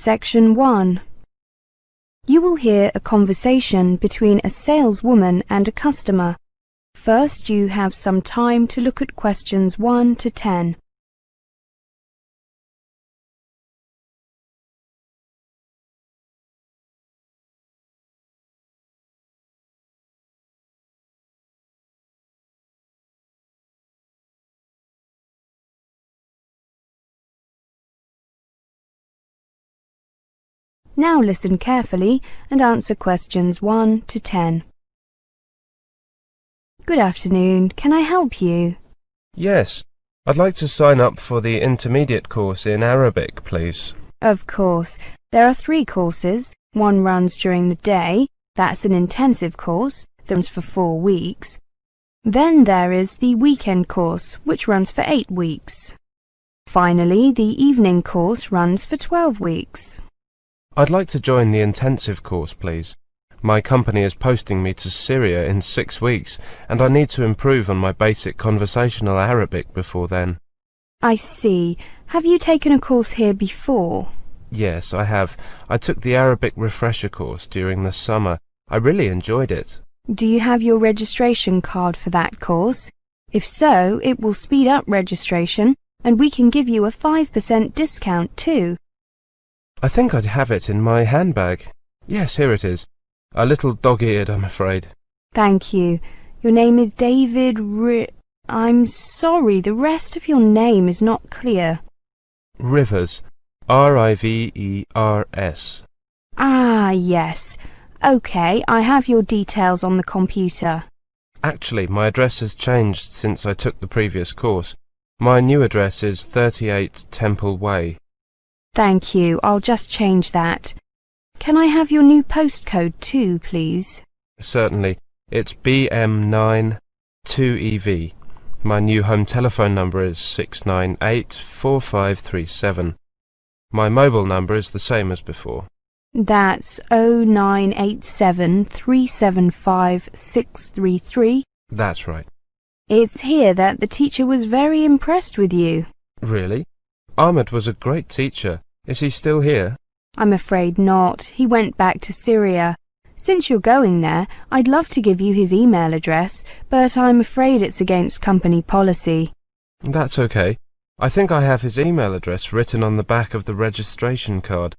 Section 1. You will hear a conversation between a saleswoman and a customer. First, you have some time to look at questions 1 to 10. Now listen carefully and answer questions 1 to 10. Good afternoon. Can I help you? Yes. I'd like to sign up for the Intermediate course in Arabic, please. Of course. There are 3 courses. One runs during the day. That's an intensive course that runs for 4 weeks. Then there is the weekend course, which runs for 8 weeks. Finally, the evening course runs for 12 weeks. I'd like to join the intensive course, please. My company is posting me to Syria in 6 weeks, and I need to improve on my basic conversational Arabic before then. I see. Have you taken a course here before? Yes, I have. I took the Arabic refresher course during the summer. I really enjoyed it. Do you have your registration card for that course? If so, it will speed up registration, and we can give you a 5% discount too. I think I'd have it in my handbag. Yes, here it is. A little dog-eared, I'm afraid. Thank you. Your name is David I'm sorry, the rest of your name is not clear. Rivers. Rivers. Ah, yes. OK, I have your details on the computer. Actually, my address has changed since I took the previous course. My new address is 38 Temple Way. Thank you. I'll just change that. Can I have your new postcode too, please? Certainly. It's BM9 2EV. My new home telephone number is 698-4537. My mobile number is the same as before. That's 0987 375 633. That's right. It's here that the teacher was very impressed with you. Really? Ahmed was a great teacher. Is he still here? I'm afraid not. He went back to Syria. Since you're going there, I'd love to give you his email address, but I'm afraid it's against company policy. That's okay. I think I have his email address written on the back of the registration card.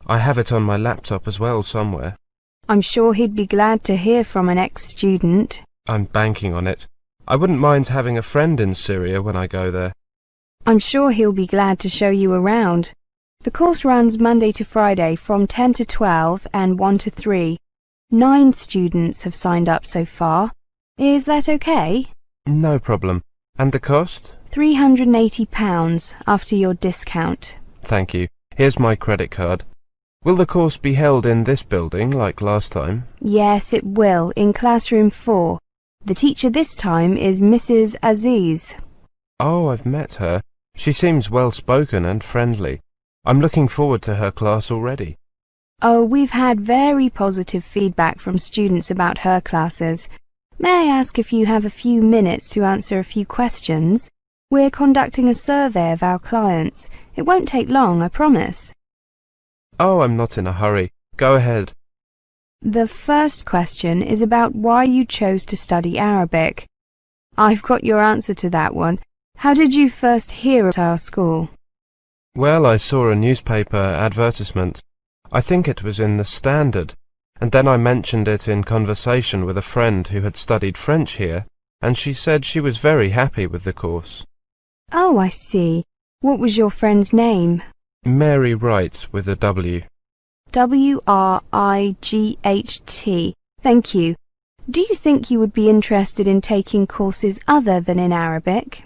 I have it on my laptop as well somewhere. I'm sure he'd be glad to hear from an ex-student. I'm banking on it. I wouldn't mind having a friend in Syria when I go there. I'm sure he'll be glad to show you around. The course runs Monday to Friday from 10 to 12 and 1 to 3. 9 students have signed up so far. Is that okay? No problem. And the cost? £380 after your discount. Thank you. Here's my credit card. Will the course be held in this building like last time? Yes, it will, in classroom 4. The teacher this time is Mrs. Aziz. Oh, I've met her. She seems well-spoken and friendly. I'm looking forward to her class already. Oh, we've had very positive feedback from students about her classes. May I ask if you have a few minutes to answer a few questions? We're conducting a survey of our clients. It won't take long, I promise. Oh, I'm not in a hurry. Go ahead. The first question is about why you chose to study Arabic. I've got your answer to that one. How did you first hear at our school? Well, I saw a newspaper advertisement. I think it was in the Standard, and then I mentioned it in conversation with a friend who had studied French here, and she said she was very happy with the course. Oh, I see. What was your friend's name? Mary Wright with a W. Wright. Thank you. Do you think you would be interested in taking courses other than in Arabic?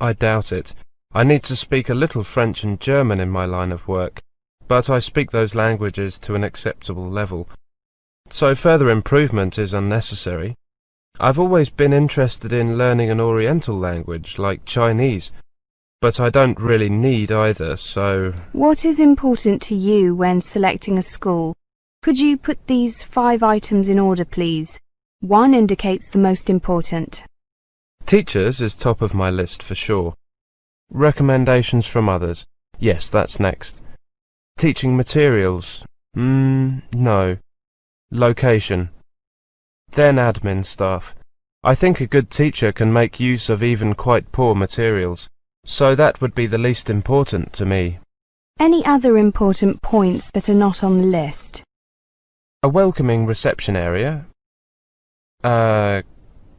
I doubt it. I need to speak a little French and German in my line of work, but I speak those languages to an acceptable level. So further improvement is unnecessary. I've always been interested in learning an Oriental language, like Chinese, but I don't really need either, so... What is important to you when selecting a school? Could you put these 5 items in order, please? 1 indicates the most important. Teachers is top of my list for sure. Recommendations from others. Yes, that's next. Teaching materials? No. Location? Then admin staff. I think a good teacher can make use of even quite poor materials, so that would be the least important to me. Any other important points that are not on the list? A welcoming reception area.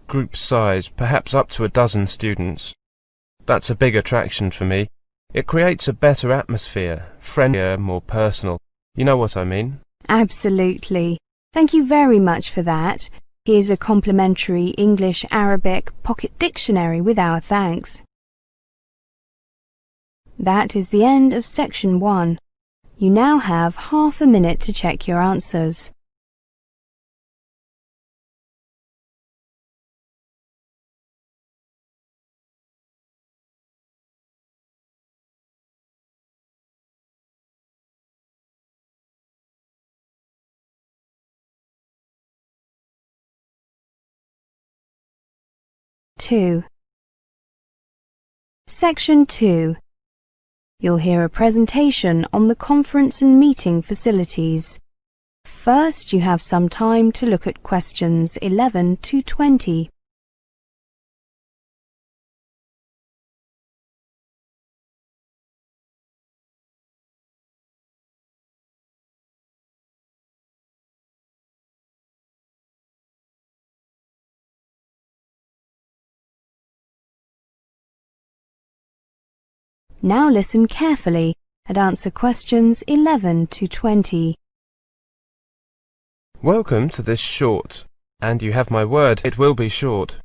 Group size, perhaps up to 12 students. That's a big attraction for me. It creates a better atmosphere, friendlier, more personal. You know what I mean? Absolutely. Thank you very much for that. Here's a complimentary English-Arabic pocket dictionary with our thanks. That is the end of section 1. You now have half a minute to check your answers. Section 2. You'll hear a presentation on the conference and meeting facilities. First, you have some time to look at questions 11 to 20. Now listen carefully and answer questions 11 to 20. Welcome to this short, and you have my word, it will be short,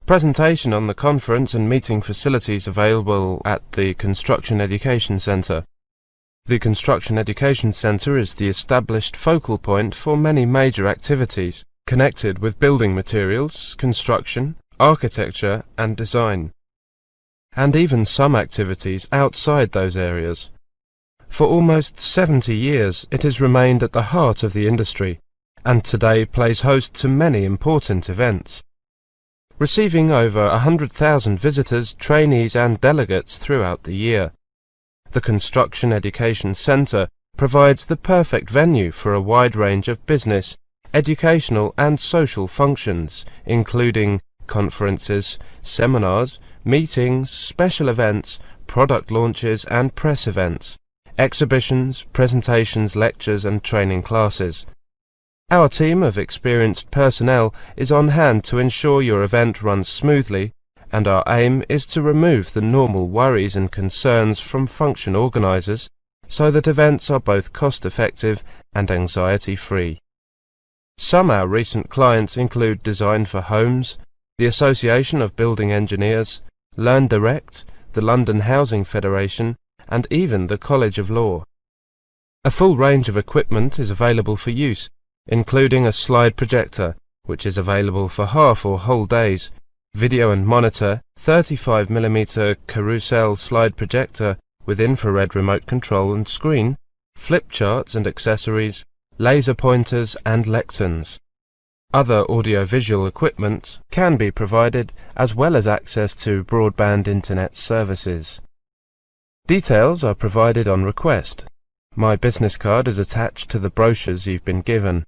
presentation on the conference and meeting facilities available at the Construction Education Centre. The Construction Education Centre is the established focal point for many major activities connected with building materials, construction, architecture and design, and even some activities outside those areas. For almost 70 years it has remained at the heart of the industry, and today plays host to many important events, receiving over 100,000 visitors, trainees and delegates throughout the year. The Construction Education Centre provides the perfect venue for a wide range of business, educational and social functions, including conferences, seminars, meetings, special events, product launches and press events, exhibitions, presentations, lectures and training classes. Our team of experienced personnel is on hand to ensure your event runs smoothly, and our aim is to remove the normal worries and concerns from function organisers so that events are both cost-effective and anxiety-free. Some of our recent clients include Design for Homes, the Association of Building Engineers, Learn Direct, the London Housing Federation, and even the College of Law. A full range of equipment is available for use, including a slide projector, which is available for half or whole days, video and monitor, 35mm carousel slide projector with infrared remote control and screen, flip charts and accessories, laser pointers and lecterns. Other audiovisual equipment can be provided, as well as access to broadband internet services. Details are provided on request. My business card is attached to the brochures you've been given.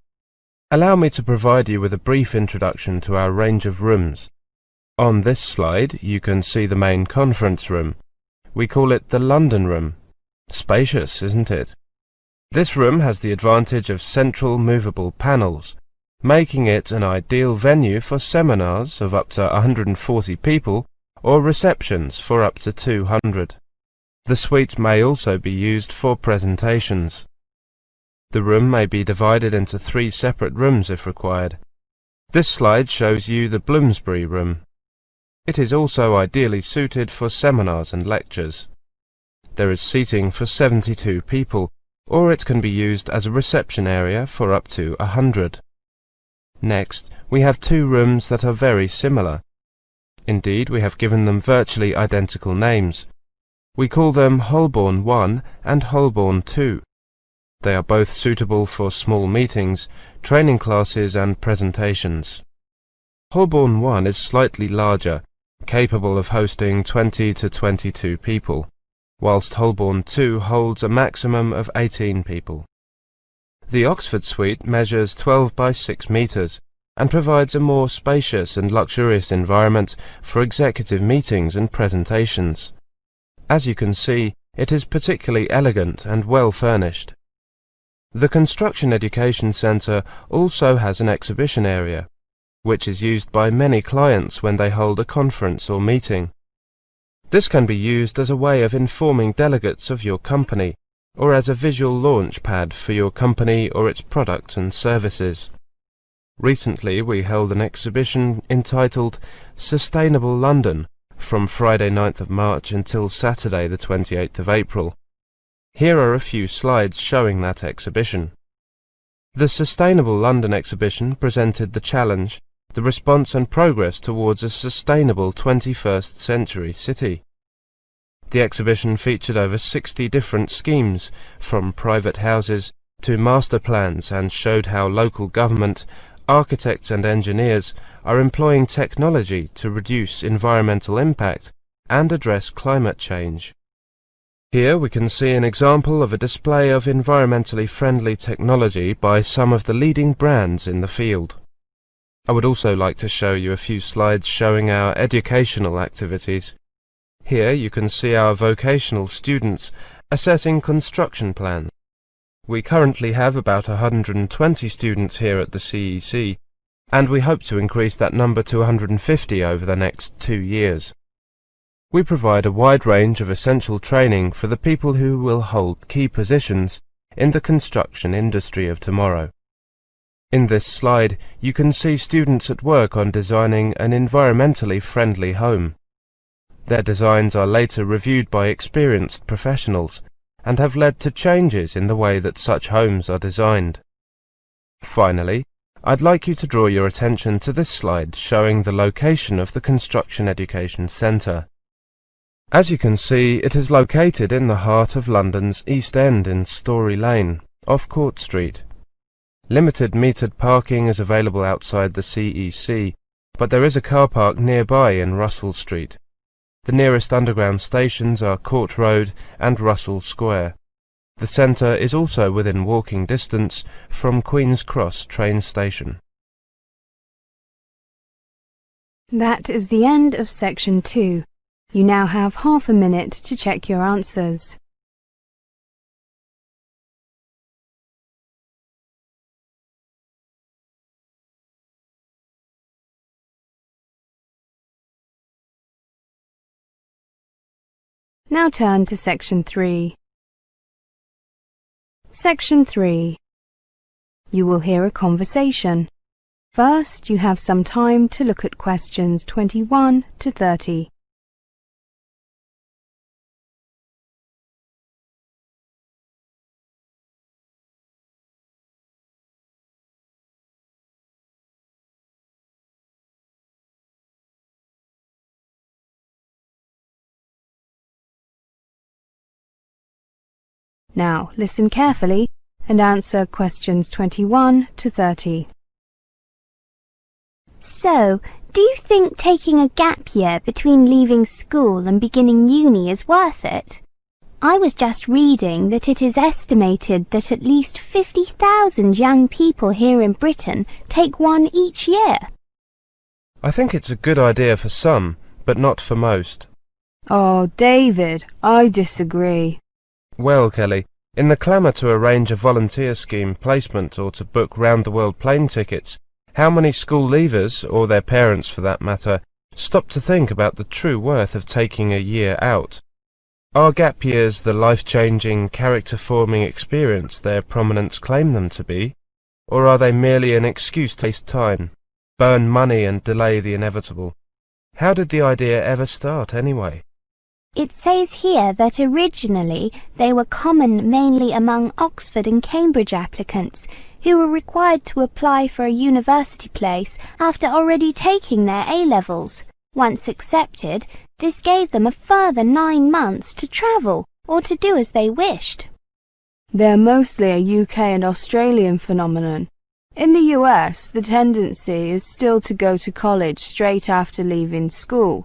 Allow me to provide you with a brief introduction to our range of rooms. On this slide you can see the main conference room. We call it the London room. Spacious, isn't it? This room has the advantage of central movable panels, making it an ideal venue for seminars of up to 140 people or receptions for up to 200. The suite may also be used for presentations. The room may be divided into 3 separate rooms if required. This slide shows you the Bloomsbury room. It is also ideally suited for seminars and lectures. There is seating for 72 people, or it can be used as a reception area for up to 100. Next, we have 2 rooms that are very similar. Indeed, we have given them virtually identical names. We call them Holborn 1 and Holborn 2. They are both suitable for small meetings, training classes and presentations. Holborn 1 is slightly larger, capable of hosting 20 to 22 people. whilst Holborn 2 holds a maximum of 18 people. The Oxford suite measures 12 by 6 metres and provides a more spacious and luxurious environment for executive meetings and presentations. As you can see, it is particularly elegant and well furnished. The Construction Education Centre also has an exhibition area, which is used by many clients when they hold a conference or meeting. This can be used as a way of informing delegates of your company, or as a visual launch pad for your company or its products and services. Recently we held an exhibition entitled Sustainable London from Friday 9th of March until Saturday the 28th of April. Here are a few slides showing that exhibition. The Sustainable London exhibition presented the challenge, the response and progress towards a sustainable 21st century city. The exhibition featured over 60 different schemes, from private houses to master plans, and showed how local government, architects and engineers are employing technology to reduce environmental impact and address climate change. Here we can see an example of a display of environmentally friendly technology by some of the leading brands in the field. I would also like to show you a few slides showing our educational activities. Here you can see our vocational students assessing construction plans. We currently have about 120 students here at the CEC, and we hope to increase that number to 150 over the next 2 years. We provide a wide range of essential training for the people who will hold key positions in the construction industry of tomorrow. In this slide, you can see students at work on designing an environmentally friendly home. Their designs are later reviewed by experienced professionals and have led to changes in the way that such homes are designed. Finally, I'd like you to draw your attention to this slide showing the location of the Construction Education Centre. As you can see, it is located in the heart of London's East End in Story Lane, off Court Street. Limited metered parking is available outside the CEC, but there is a car park nearby in Russell Street. The nearest underground stations are Court Road and Russell Square. The centre is also within walking distance from Queen's Cross train station. That is the end of section 2. You now have half a minute to check your answers. Now turn to section 3. Section 3. You will hear a conversation. First, you have some time to look at questions 21 to 30. Now, listen carefully and answer questions 21 to 30. So, do you think taking a gap year between leaving school and beginning uni is worth it? I was just reading that it is estimated that at least 50,000 young people here in Britain take one each year. I think it's a good idea for some, but not for most. Oh, David, I disagree. Well, Kelly, in the clamour to arrange a volunteer scheme placement or to book round-the-world plane tickets, how many school leavers, or their parents for that matter, stop to think about the true worth of taking a year out? Are gap years the life-changing, character-forming experience their prominents claim them to be? Or are they merely an excuse to waste time, burn money and delay the inevitable? How did the idea ever start, anyway? It says here that originally they were common mainly among Oxford and Cambridge applicants who were required to apply for a university place after already taking their A-levels. Once accepted, this gave them a further 9 months to travel or to do as they wished. They're mostly a UK and Australian phenomenon. In the US, the tendency is still to go to college straight after leaving school.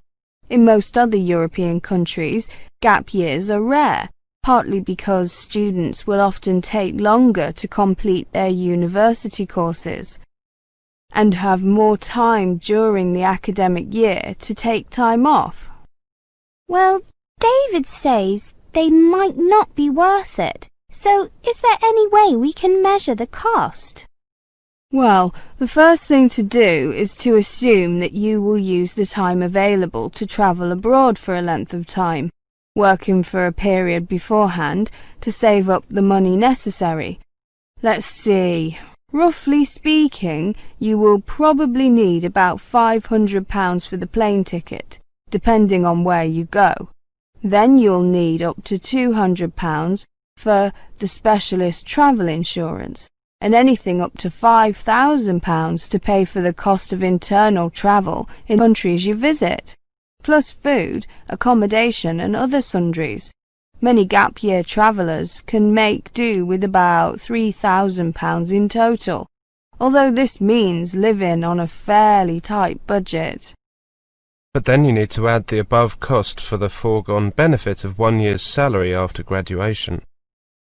In most other European countries, gap years are rare, partly because students will often take longer to complete their university courses and have more time during the academic year to take time off. Well, David says they might not be worth it. So, is there any way we can measure the cost? Well, the first thing to do is to assume that you will use the time available to travel abroad for a length of time, working for a period beforehand to save up the money necessary. Let's see. Roughly speaking, you will probably need about £500 for the plane ticket, depending on where you go. Then you'll need up to £200 for the specialist travel insurance, and anything up to £5,000 to pay for the cost of internal travel in countries you visit, plus food, accommodation and other sundries. Many gap year travellers can make do with about £3,000 in total, although this means living on a fairly tight budget. But then you need to add the above cost for the foregone benefit of 1 year's salary after graduation.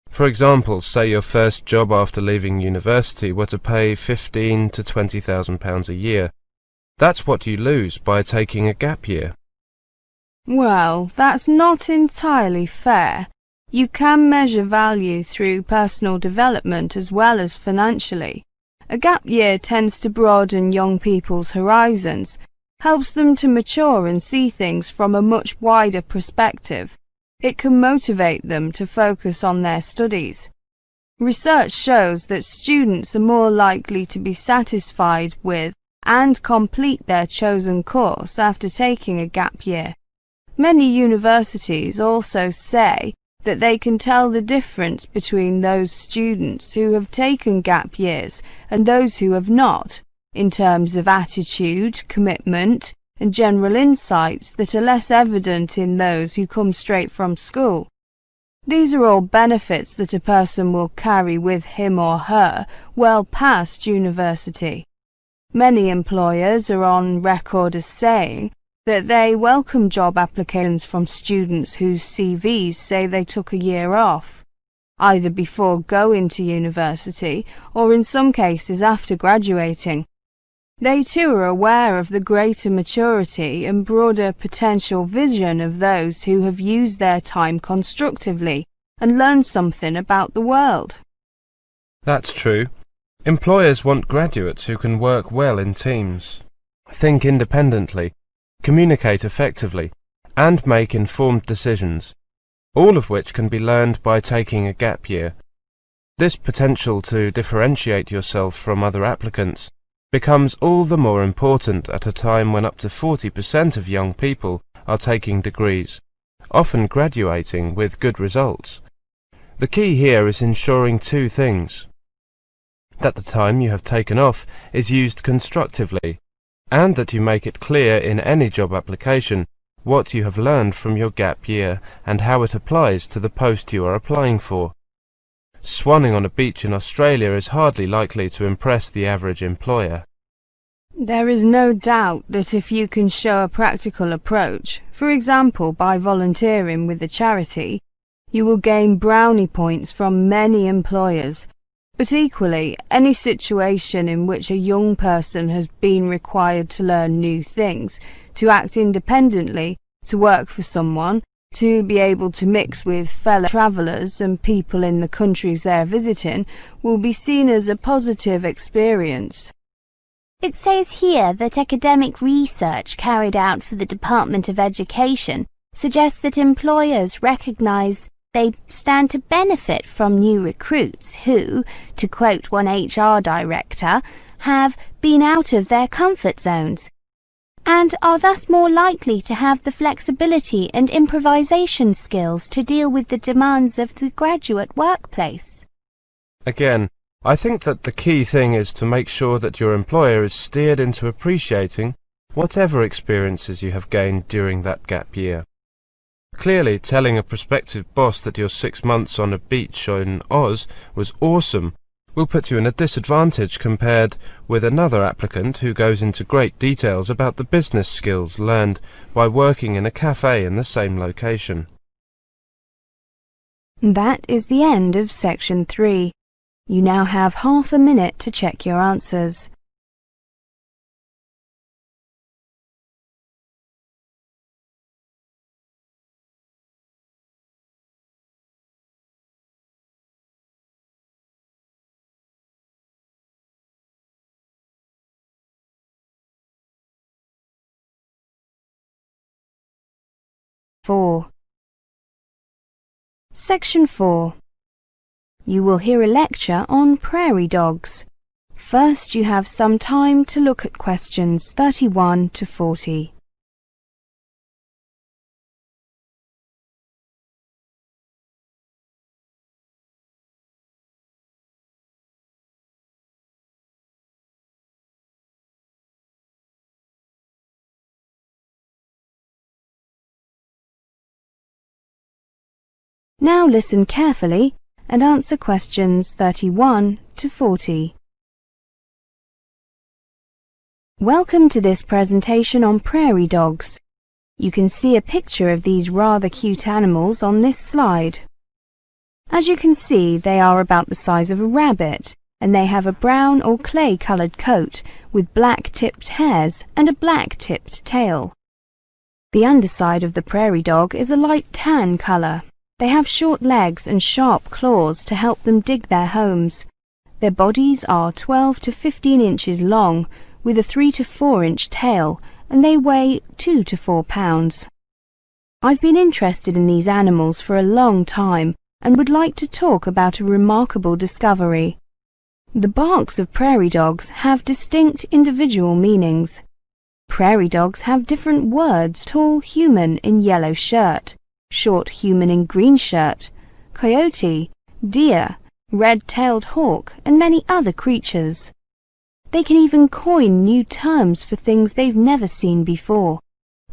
For example, say your first job after leaving university were to pay £15,000 to £20,000 a year. That's what you lose by taking a gap year. Well, that's not entirely fair. You can measure value through personal development as well as financially. A gap year tends to broaden young people's horizons, helps them to mature and see things from a much wider perspective. It can motivate them to focus on their studies. Research shows that students are more likely to be satisfied with and complete their chosen course after taking a gap year. Many universities also say that they can tell the difference between those students who have taken gap years and those who have not, in terms of attitude, commitment, and general insights that are less evident in those who come straight from school. These are all benefits that a person will carry with him or her well past university. Many employers are on record as saying that they welcome job applications from students whose CVs say they took a year off, either before going to university or in some cases after graduating. They too are aware of the greater maturity and broader potential vision of those who have used their time constructively and learned something about the world. That's true. Employers want graduates who can work well in teams, think independently, communicate effectively, and make informed decisions, all of which can be learned by taking a gap year. This potential to differentiate yourself from other applicants becomes all the more important at a time when up to 40% of young people are taking degrees, often graduating with good results. The key here is ensuring two things: that the time you have taken off is used constructively, and that you make it clear in any job application what you have learned from your gap year and how it applies to the post you are applying for. Swanning on a beach in Australia is hardly likely to impress the average employer. There is no doubt that if you can show a practical approach, for example by volunteering with a charity, you will gain brownie points from many employers. But equally, any situation in which a young person has been required to learn new things, to act independently, to work for someone, to be able to mix with fellow travellers and people in the countries they are visiting, will be seen as a positive experience. It says here that academic research carried out for the Department of Education suggests that employers recognise they stand to benefit from new recruits who, to quote one HR director, have been out of their comfort zones, and are thus more likely to have the flexibility and improvisation skills to deal with the demands of the graduate workplace. Again, I think that the key thing is to make sure that your employer is steered into appreciating whatever experiences you have gained during that gap year. Clearly, telling a prospective boss that your 6 months on a beach in Oz was awesome will put you in a disadvantage compared with another applicant who goes into great details about the business skills learned by working in a cafe in the same location. That is the end of section 3. You now have half a minute to check your answers. Section 4. You will hear a lecture on prairie dogs. First, you have some time to look at questions 31 to 40. Now listen carefully and answer questions 31 to 40. Welcome to this presentation on prairie dogs. You can see a picture of these rather cute animals on this slide. As you can see, they are about the size of a rabbit, and they have a brown or clay-coloured coat with black-tipped hairs and a black-tipped tail. The underside of the prairie dog is a light tan colour. They have short legs and sharp claws to help them dig their homes. Their bodies are 12 to 15 inches long, with a 3 to 4 inch tail, and they weigh 2 to 4 pounds. I've been interested in these animals for a long time and would like to talk about a remarkable discovery. The barks of prairie dogs have distinct individual meanings. Prairie dogs have different words: tall human in yellow shirt, short human in green shirt, coyote, deer, red-tailed hawk, and many other creatures. They can even coin new terms for things they've never seen before,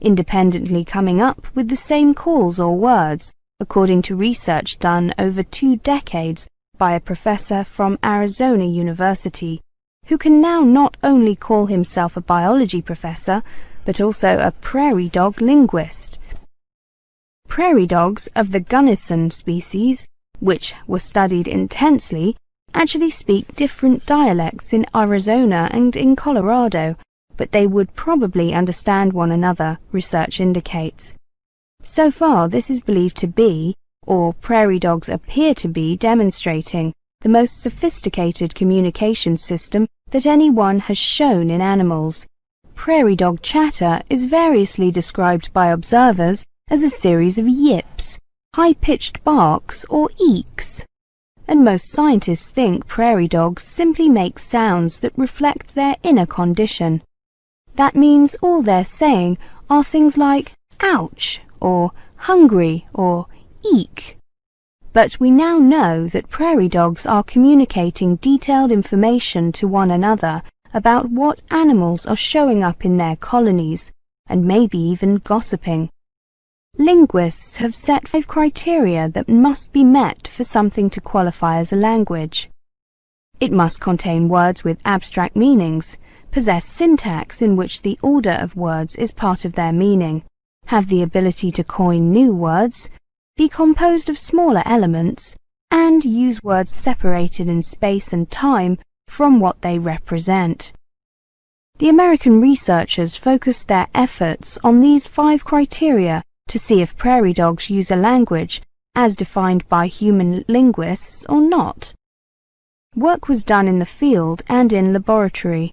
independently coming up with the same calls or words, according to research done over 2 decades by a professor from Arizona University, who can now not only call himself a biology professor, but also a prairie dog linguist. Prairie dogs of the Gunnison species, which were studied intensely, actually speak different dialects in Arizona and in Colorado, but they would probably understand one another, research indicates. So far, this is believed to be, or prairie dogs appear to be demonstrating, the most sophisticated communication system that anyone has shown in animals. Prairie dog chatter is variously described by observers as a series of yips, high-pitched barks, or eeks. And most scientists think prairie dogs simply make sounds that reflect their inner condition. That means all they're saying are things like ouch, or hungry, or eek. But we now know that prairie dogs are communicating detailed information to one another about what animals are showing up in their colonies, and maybe even gossiping. Linguists have set 5 criteria that must be met for something to qualify as a language. It must contain words with abstract meanings, possess syntax in which the order of words is part of their meaning, have the ability to coin new words, be composed of smaller elements, and use words separated in space and time from what they represent. The American researchers focused their efforts on these 5 criteria to see if prairie dogs use a language as defined by human linguists or not. Work was done in the field and in laboratory.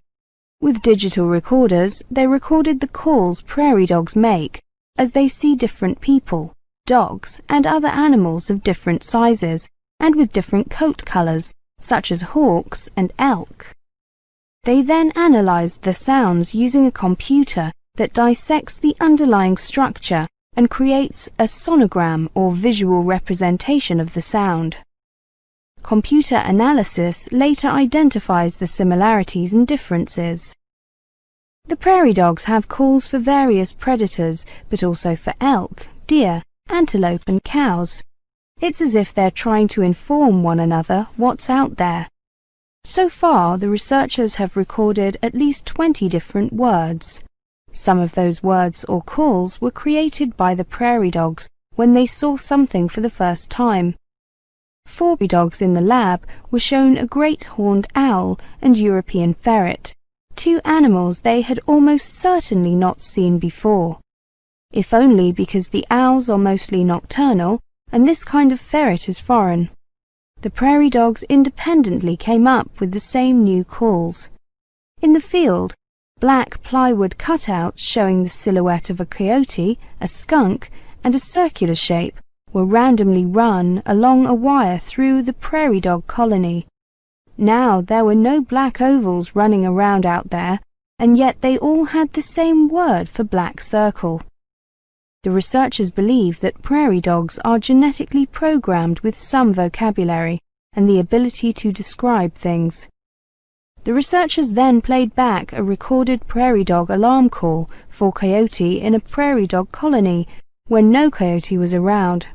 With digital recorders, they recorded the calls prairie dogs make as they see different people, dogs, and other animals of different sizes and with different coat colors, such as hawks and elk. They then analyzed the sounds using a computer that dissects the underlying structure and creates a sonogram or visual representation of the sound. Computer analysis later identifies the similarities and differences. The prairie dogs have calls for various predators, but also for elk, deer, antelope, and cows. It's as if they're trying to inform one another what's out there. So far, the researchers have recorded at least 20 different words. Some of those words or calls were created by the prairie dogs when they saw something for the first time. 4 dogs in the lab were shown a great horned owl and European ferret, 2 animals they had almost certainly not seen before, if only because the owls are mostly nocturnal and this kind of ferret is foreign. The prairie dogs independently came up with the same new calls. In the field, black plywood cutouts showing the silhouette of a coyote, a skunk, and a circular shape were randomly run along a wire through the prairie dog colony. Now there were no black ovals running around out there, and yet they all had the same word for black circle. The researchers believe that prairie dogs are genetically programmed with some vocabulary and the ability to describe things. The researchers then played back a recorded prairie dog alarm call for coyote in a prairie dog colony when no coyote was around.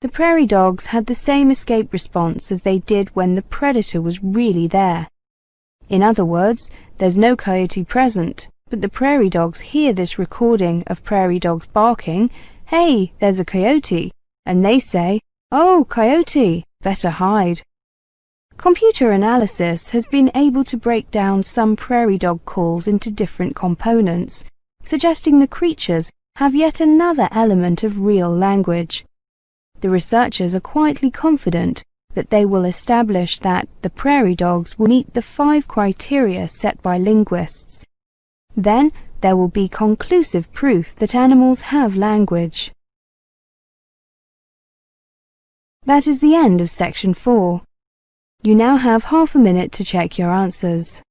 The prairie dogs had the same escape response as they did when the predator was really there. In other words, there's no coyote present, but the prairie dogs hear this recording of prairie dogs barking, "Hey, there's a coyote," and they say, "Oh, coyote, better hide." Computer analysis has been able to break down some prairie dog calls into different components, suggesting the creatures have yet another element of real language. The researchers are quietly confident that they will establish that the prairie dogs will meet the 5 criteria set by linguists. Then there will be conclusive proof that animals have language. That is the end of section 4. You now have half a minute to check your answers.